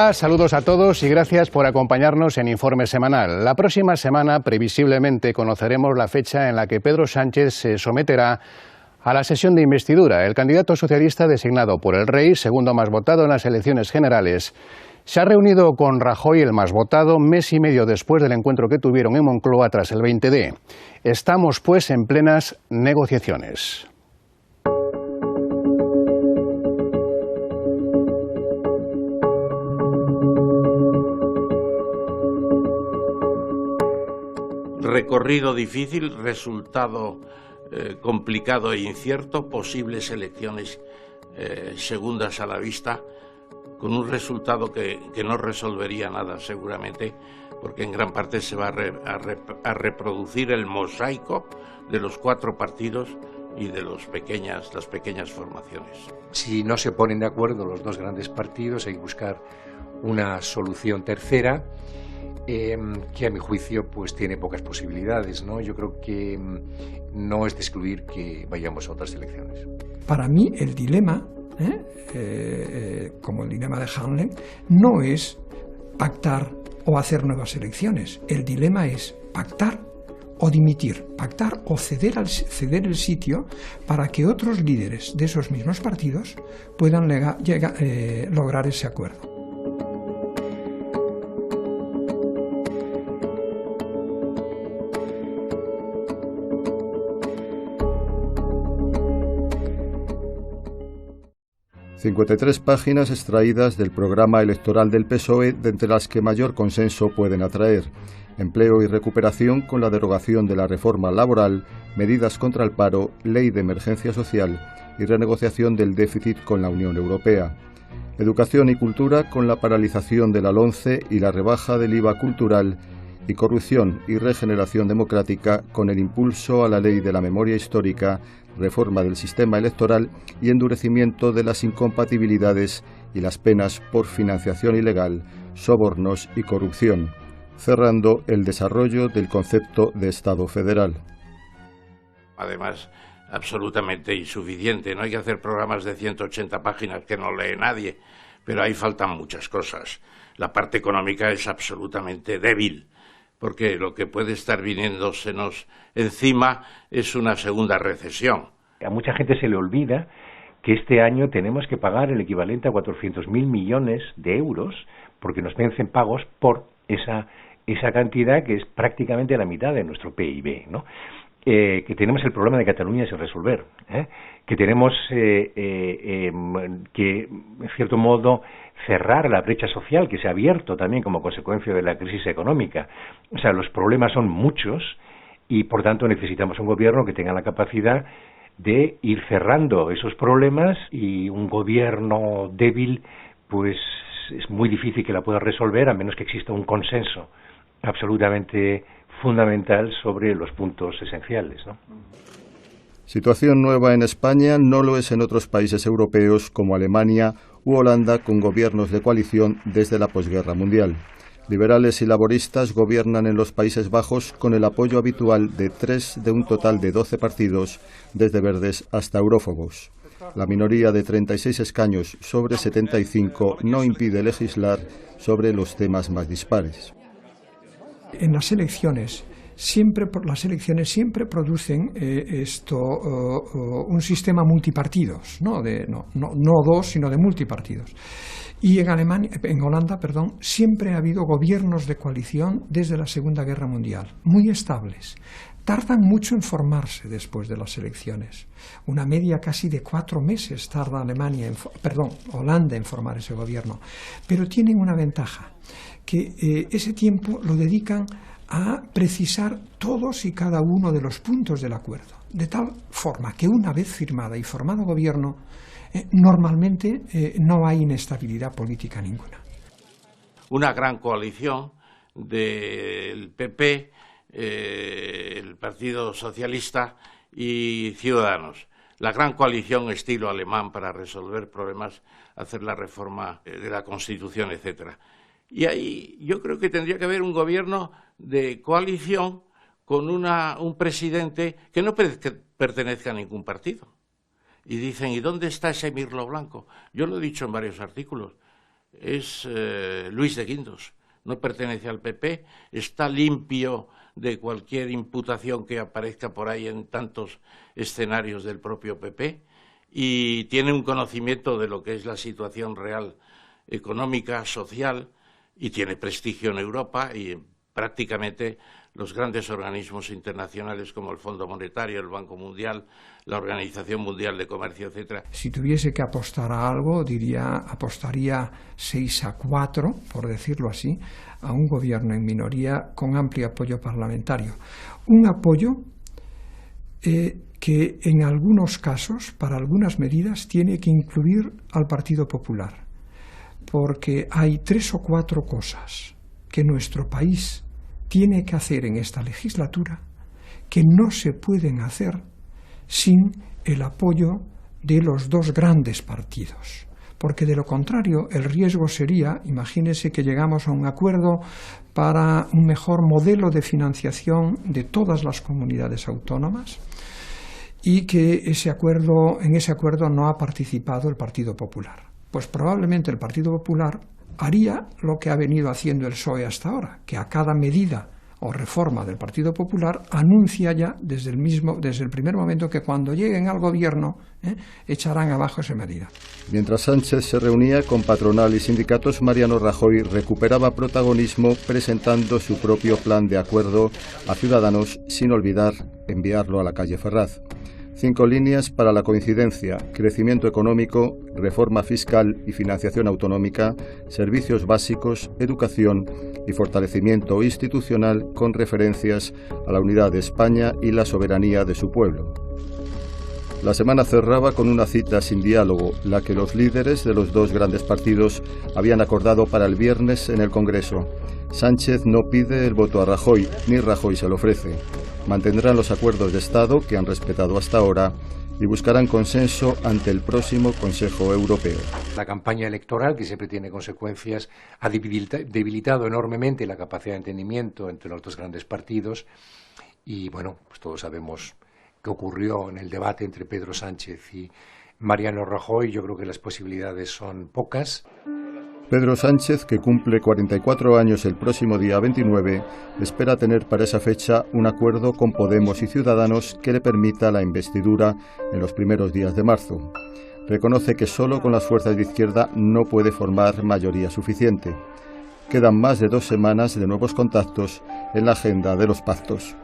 Saludos a todos y gracias por acompañarnos en Informe Semanal. La próxima semana, previsiblemente, conoceremos la fecha en la que Pedro Sánchez se someterá a la sesión de investidura. El candidato socialista designado por el Rey, segundo más votado en las elecciones generales, se ha reunido con Rajoy, el más votado, mes y medio después del encuentro que tuvieron en Moncloa tras el 20D. Estamos, pues, en plenas negociaciones. Recorrido difícil, resultado complicado e incierto, posibles elecciones segundas a la vista, con un resultado que no resolvería nada seguramente, porque en gran parte se va a reproducir el mosaico de los cuatro partidos y de las pequeñas formaciones. Si no se ponen de acuerdo los dos grandes partidos, hay que buscar una solución tercera, que a mi juicio pues tiene pocas posibilidades, ¿no? Yo creo que no es de excluir que vayamos a otras elecciones. Para mí el dilema, como el dilema de Hamlet, no es pactar o hacer nuevas elecciones. El dilema es pactar o dimitir, pactar o ceder el sitio para que otros líderes de esos mismos partidos puedan lograr ese acuerdo. ...53 páginas extraídas del programa electoral del PSOE, de entre las que mayor consenso pueden atraer: empleo y recuperación con la derogación de la reforma laboral, medidas contra el paro, ley de emergencia social y renegociación del déficit con la Unión Europea; educación y cultura con la paralización de la LOMCE y la rebaja del IVA cultural; y corrupción y regeneración democrática con el impulso a la ley de la memoria histórica, reforma del sistema electoral y endurecimiento de las incompatibilidades y las penas por financiación ilegal, sobornos y corrupción, cerrando el desarrollo del concepto de Estado federal. Además, absolutamente insuficiente. No hay que hacer programas de 180 páginas que no lee nadie, pero ahí faltan muchas cosas. La parte económica es absolutamente débil, porque lo que puede estar viniéndosenos encima es una segunda recesión. A mucha gente se le olvida que este año tenemos que pagar el equivalente a 400.000 millones de euros, porque nos vencen pagos por esa cantidad que es prácticamente la mitad de nuestro PIB, ¿no? Que tenemos el problema de Cataluña sin resolver, que tenemos que, en cierto modo, cerrar la brecha social que se ha abierto también como consecuencia de la crisis económica. O sea, los problemas son muchos y, por tanto, necesitamos un gobierno que tenga la capacidad de ir cerrando esos problemas, y un gobierno débil, pues es muy difícil que la pueda resolver a menos que exista un consenso absolutamente fundamental sobre los puntos esenciales, ¿no? Situación nueva en España, no lo es en otros países europeos como Alemania u Holanda, con gobiernos de coalición desde la posguerra mundial. Liberales y laboristas gobiernan en los Países Bajos con el apoyo habitual de 3 de un total de 12 partidos, desde verdes hasta eurófobos. La minoría de 36 escaños sobre 75 no impide legislar sobre los temas más dispares. En las elecciones siempre producen un sistema multipartidos, no dos, sino de multipartidos. Y en Holanda, siempre ha habido gobiernos de coalición desde la Segunda Guerra Mundial, muy estables. Tardan mucho en formarse después de las elecciones. Una media casi de 4 meses tarda Holanda en formar ese gobierno. Pero tienen una ventaja, que ese tiempo lo dedican a precisar todos y cada uno de los puntos del acuerdo, de tal forma que una vez firmada y formado gobierno, normalmente no hay inestabilidad política ninguna. Una gran coalición del PP, el Partido Socialista y Ciudadanos. La gran coalición estilo alemán para resolver problemas, hacer la reforma de la Constitución, etcétera. Y ahí yo creo que tendría que haber un gobierno de coalición con un presidente que no pertenezca a ningún partido. Y dicen, ¿y dónde está ese mirlo blanco? Yo lo he dicho en varios artículos. es Luis de Guindos, no pertenece al PP, está limpio de cualquier imputación que aparezca por ahí en tantos escenarios del propio PP y tiene un conocimiento de lo que es la situación real económica, social, y tiene prestigio en Europa y prácticamente los grandes organismos internacionales como el Fondo Monetario, el Banco Mundial, la Organización Mundial de Comercio, etcétera. Si tuviese que apostar a algo, apostaría 6-4, por decirlo así, a un gobierno en minoría con amplio apoyo parlamentario. Un apoyo que en algunos casos, para algunas medidas, tiene que incluir al Partido Popular, porque hay 3 o 4 cosas que nuestro país tiene que hacer en esta legislatura que no se pueden hacer sin el apoyo de los 2 grandes partidos. Porque de lo contrario el riesgo sería, imagínense que llegamos a un acuerdo para un mejor modelo de financiación de todas las comunidades autónomas y que en ese acuerdo no ha participado el Partido Popular. Pues probablemente el Partido Popular haría lo que ha venido haciendo el PSOE hasta ahora, que a cada medida o reforma del Partido Popular anuncia ya desde el primer momento que cuando lleguen al gobierno echarán abajo esa medida. Mientras Sánchez se reunía con patronal y sindicatos, Mariano Rajoy recuperaba protagonismo presentando su propio plan de acuerdo a Ciudadanos, sin olvidar enviarlo a la calle Ferraz. 5 líneas para la coincidencia: crecimiento económico, reforma fiscal y financiación autonómica, servicios básicos, educación y fortalecimiento institucional con referencias a la unidad de España y la soberanía de su pueblo. La semana cerraba con una cita sin diálogo, la que los líderes de los 2 grandes partidos habían acordado para el viernes en el Congreso. Sánchez no pide el voto a Rajoy, ni Rajoy se lo ofrece. Mantendrán los acuerdos de Estado que han respetado hasta ahora y buscarán consenso ante el próximo Consejo Europeo. La campaña electoral, que siempre tiene consecuencias, ha debilitado enormemente la capacidad de entendimiento entre los 2 grandes partidos y, bueno, pues todos sabemos qué ocurrió en el debate entre Pedro Sánchez y Mariano Rajoy. Yo creo que las posibilidades son pocas. Pedro Sánchez, que cumple 44 años el próximo día 29, espera tener para esa fecha un acuerdo con Podemos y Ciudadanos que le permita la investidura en los primeros días de marzo. Reconoce que solo con las fuerzas de izquierda no puede formar mayoría suficiente. Quedan más de 2 semanas de nuevos contactos en la agenda de los pactos.